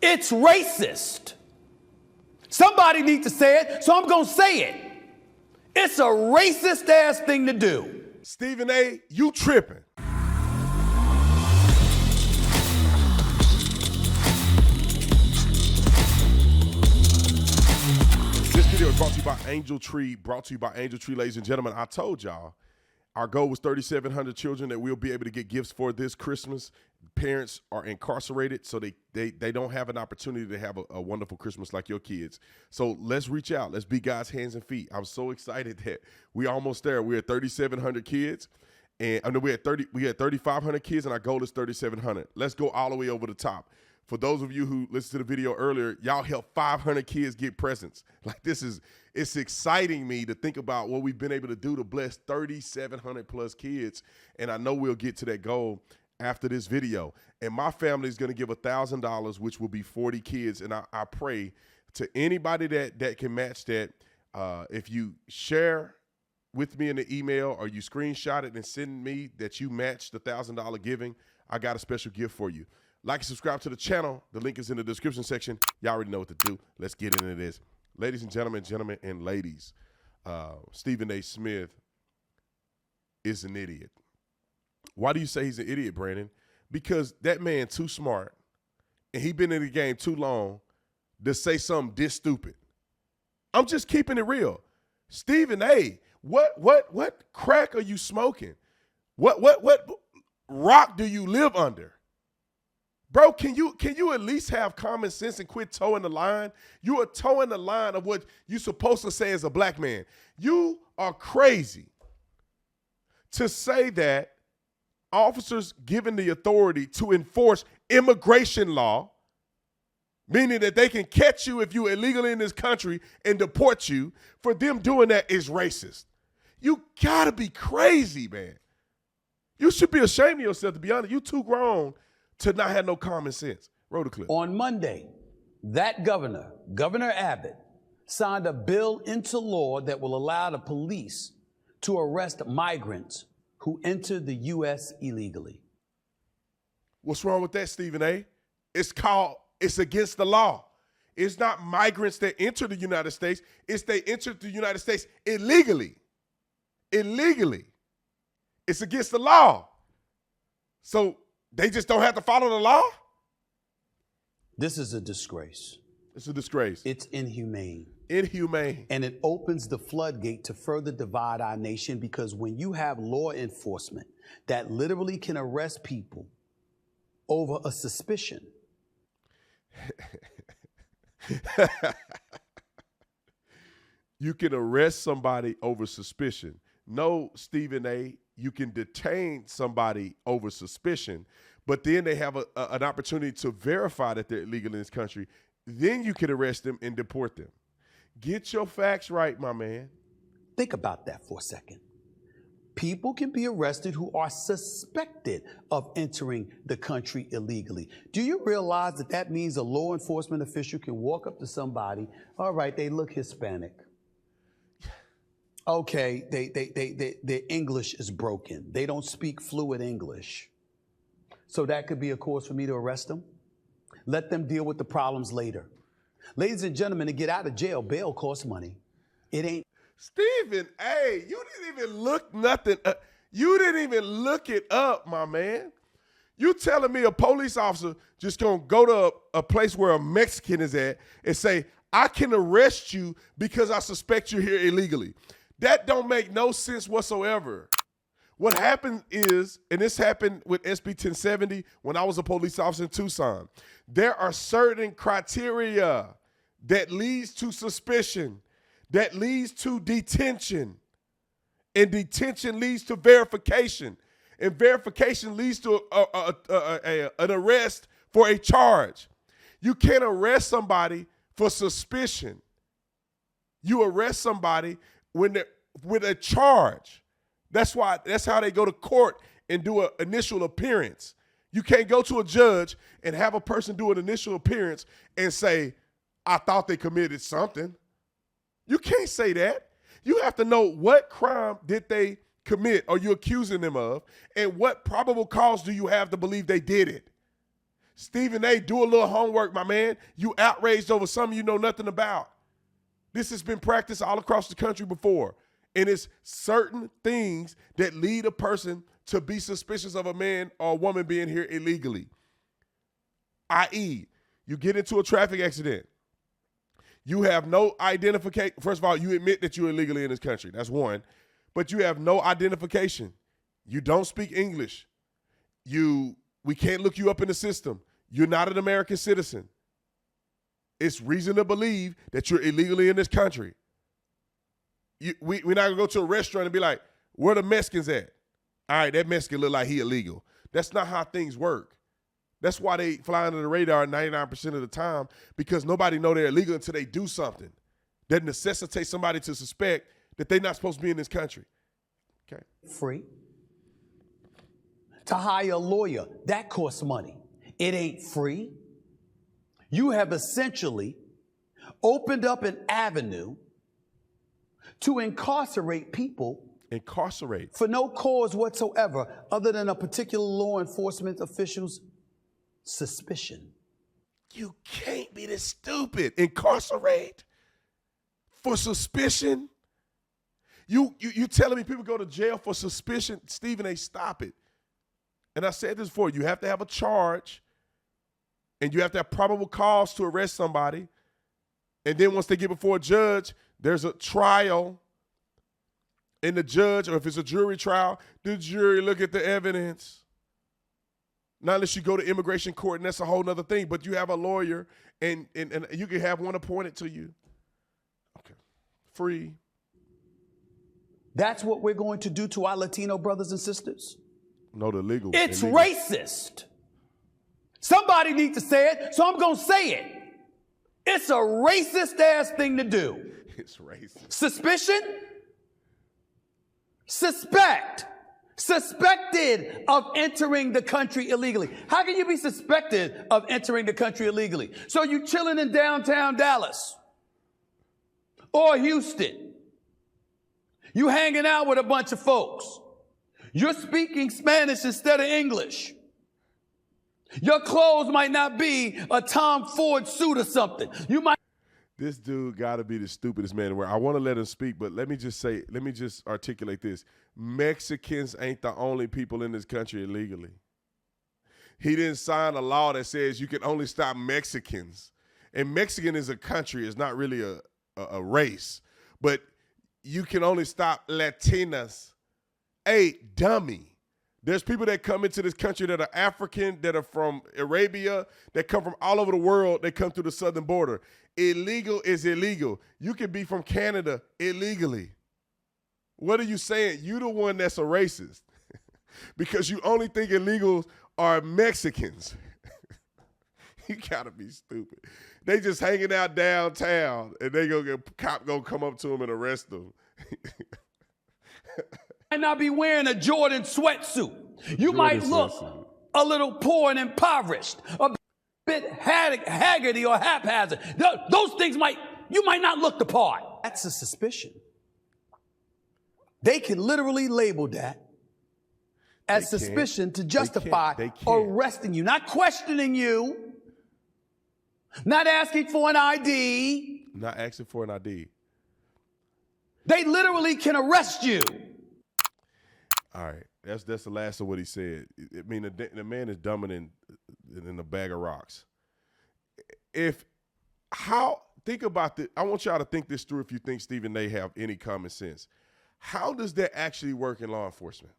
It's racist. Somebody needs to say it, so I'm going to say it. It's a racist ass thing to do. Stephen A., you tripping. This video is brought to you by Angel Tree, ladies and gentlemen. I told y'all our goal was 3,700 children that we'll be able to get gifts for this Christmas. Parents are incarcerated, so they don't have an opportunity to have a wonderful Christmas like your kids. So let's reach out. Let's be God's hands and feet. I'm so excited that we're almost there. We're at 3,700 kids, and I mean, we had 3,500 kids, and our goal is 3,700. Let's go all the way over the top. For those of you who listened to the video earlier, y'all helped 500 kids get presents. Like it's exciting me to think about what we've been able to do to bless 3,700 plus kids. And I know we'll get to that goal after this video. And my family is going to give $1,000, which will be 40 kids. And I pray to anybody that can match that, if you share with me in the email or you screenshot it and send me that you matched the $1,000 giving, I got a special gift for you. Like and subscribe to the channel. The link is in the description section. Y'all already know what to do. Let's get into this. Ladies and gentlemen, and ladies, Stephen A. Smith is an idiot. Why do you say he's an idiot, Brandon? Because that man too smart, and he been in the game too long to say something this stupid. I'm just keeping it real. Stephen A., what crack are you smoking? What rock do you live under? Bro, can you at least have common sense and quit towing the line? You are towing the line of what you're supposed to say as a black man. You are crazy to say that officers given the authority to enforce immigration law, meaning that they can catch you if you're illegally in this country and deport you, for them doing that is racist. You gotta be crazy, man. You should be ashamed of yourself, to be honest. You too grown to not have no common sense. Roll the clip. On Monday, that Governor Abbott, signed a bill into law that will allow the police to arrest migrants who enter the U.S. illegally. What's wrong with that, Stephen A.? It's against the law. It's not migrants that enter the United States. It's they enter the United States illegally. Illegally. It's against the law. So they just don't have to follow the law? This is a disgrace. It's a disgrace. It's inhumane. Inhumane. And it opens the floodgate to further divide our nation, because when you have law enforcement that literally can arrest people over a suspicion. You can arrest somebody over suspicion. No, Stephen A., you can detain somebody over suspicion, but then they have an opportunity to verify that they're illegal in this country. Then you can arrest them and deport them. Get your facts right, my man. Think about that for a second. People can be arrested who are suspected of entering the country illegally. Do you realize that that means a law enforcement official can walk up to somebody, all right, they look Hispanic. Okay, their English is broken. They don't speak fluid English. So that could be a cause for me to arrest them. Let them deal with the problems later. Ladies and gentlemen, to get out of jail, bail costs money. It ain't. Stephen A., you didn't even look nothing. You didn't even look it up, my man. You telling me a police officer just gonna go to a place where a Mexican is at and say, I can arrest you because I suspect you're here illegally. That don't make no sense whatsoever. What happened is, and this happened with SB 1070 when I was a police officer in Tucson, there are certain criteria that leads to suspicion, that leads to detention, and detention leads to verification, and verification leads to an arrest for a charge. You can't arrest somebody for suspicion. You arrest somebody with a charge. That's how they go to court and do an initial appearance. You can't go to a judge and have a person do an initial appearance and say, I thought they committed something. You can't say that. You have to know what crime did they commit or you're accusing them of, and what probable cause do you have to believe they did it. Stephen A., do a little homework, my man. You outraged over something you know nothing about. This has been practiced all across the country before. And it's certain things that lead a person to be suspicious of a man or a woman being here illegally. I.e., you get into a traffic accident. You have no identification. First of all, you admit that you're illegally in this country. That's one. But you have no identification. You don't speak English. We can't look you up in the system. You're not an American citizen. It's reason to believe that you're illegally in this country. We're not going to go to a restaurant and be like, where the Mexicans at? All right, that Mexican look like he illegal. That's not how things work. That's why they fly under the radar 99% of the time, because nobody know they're illegal until they do something that necessitates somebody to suspect that they're not supposed to be in this country. Okay. Free. To hire a lawyer, that costs money. It ain't free. You have essentially opened up an avenue to incarcerate people. Incarcerate. For no cause whatsoever other than a particular law enforcement official's suspicion. You can't be this stupid. Incarcerate for suspicion? You telling me people go to jail for suspicion? Stephen A., stop it. And I said this before, you have to have a charge and you have to have probable cause to arrest somebody. And then once they get before a judge, there's a trial. And the judge, or if it's a jury trial, the jury look at the evidence. Not unless you go to immigration court, and that's a whole nother thing. But you have a lawyer, and you can have one appointed to you. Okay. Free. That's what we're going to do to our Latino brothers and sisters? No, the legal. It's illegal. Racist. Somebody needs to say it, so I'm going to say it. It's a racist-ass thing to do. It's racist. Suspicion? Suspect. Suspected of entering the country illegally. How can you be suspected of entering the country illegally? So you chilling in downtown Dallas or Houston. You hanging out with a bunch of folks. You're speaking Spanish instead of English. Your clothes might not be a Tom Ford suit or something. You might. This dude got to be the stupidest man in the world. I want to let him speak, but let me just articulate this. Mexicans ain't the only people in this country illegally. He didn't sign a law that says you can only stop Mexicans. And Mexican is a country. It's not really a race. But you can only stop Latinas. Hey, dummy. There's people that come into this country that are African, that are from Arabia, that come from all over the world. They come through the southern border. Illegal is illegal. You can be from Canada illegally. What are you saying? You the one that's a racist because you only think illegals are Mexicans. You gotta be stupid. They just hanging out downtown and they cop gonna come up to them and arrest them. Might not be wearing a Jordan sweatsuit. You might look a little poor and impoverished, a bit haggardy or haphazard. Those things you might not look the part. That's a suspicion. They can literally label that as suspicion to justify arresting you, not questioning you, not asking for an ID. Not asking for an ID. They literally can arrest you. All right, that's the last of what he said. I mean, the man is dumber than a bag of rocks. Think about this. I want y'all to think this through if you think Stephen A. have any common sense. How does that actually work in law enforcement?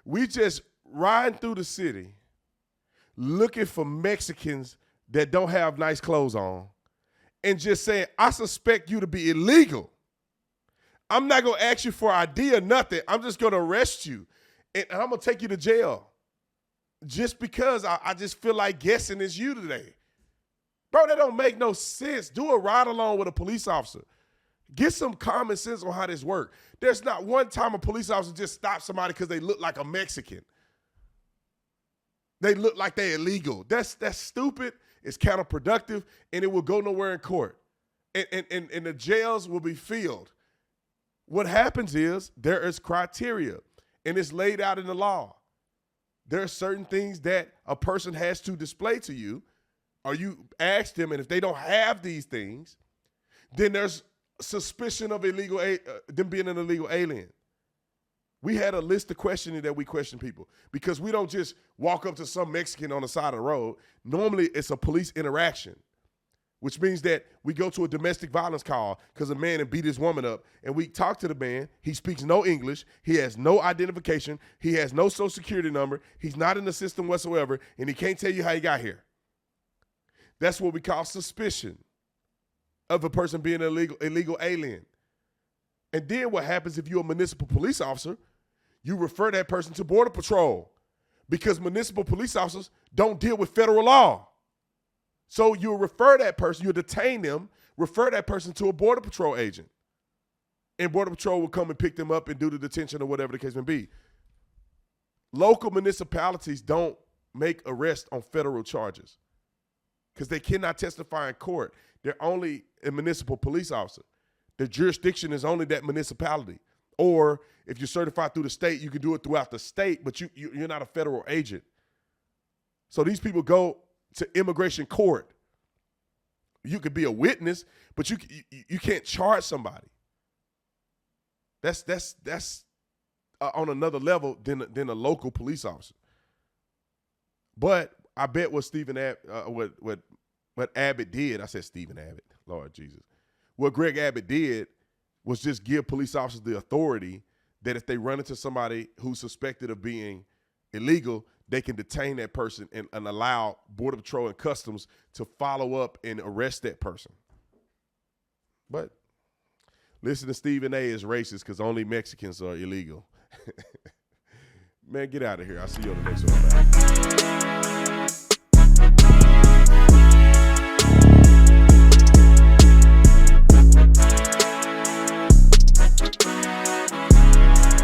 We just riding through the city looking for Mexicans that don't have nice clothes on and just saying, I suspect you to be illegal. I'm not going to ask you for ID or nothing. I'm just going to arrest you, and I'm going to take you to jail just because I just feel like guessing it's you today. Bro, that don't make no sense. Do a ride along with a police officer. Get some common sense on how this works. There's not one time a police officer just stops somebody because they look like a Mexican. They look like they're illegal. That's stupid. It's counterproductive, and it will go nowhere in court. And the jails will be filled. What happens is there is criteria, and it's laid out in the law. there are certain things that a person has to display to you, or you ask them, and if they don't have these things, then there's suspicion of them being an illegal alien. We had a list of questioning that we question people, because we don't just walk up to some Mexican on the side of the road. Normally, it's a police interaction, which means that we go to a domestic violence call because a man had beat his woman up, and we talk to the man. He speaks no English. He has no identification. He has no social security number. He's not in the system whatsoever, and he can't tell you how he got here. That's what we call suspicion of a person being an illegal alien. And then what happens if you're a municipal police officer? You refer that person to Border Patrol, because municipal police officers don't deal with federal law. So you'll refer that person, you'll detain them, refer that person to a Border Patrol agent. And Border Patrol will come and pick them up and do the detention or whatever the case may be. Local municipalities don't make arrests on federal charges because they cannot testify in court. They're only a municipal police officer. The jurisdiction is only that municipality. Or if you're certified through the state, you can do it throughout the state, but you're not a federal agent. So these people go to immigration court. You could be a witness, but you can't charge somebody. That's on another level than a local police officer. But I bet what what Abbott did, I said Stephen Abbott, Lord Jesus. What Greg Abbott did was just give police officers the authority that if they run into somebody who's suspected of being illegal, they can detain that person and allow Border Patrol and Customs to follow up and arrest that person. But listen to Stephen A. is racist because only Mexicans are illegal. Man, get out of here. I'll see you on the next one.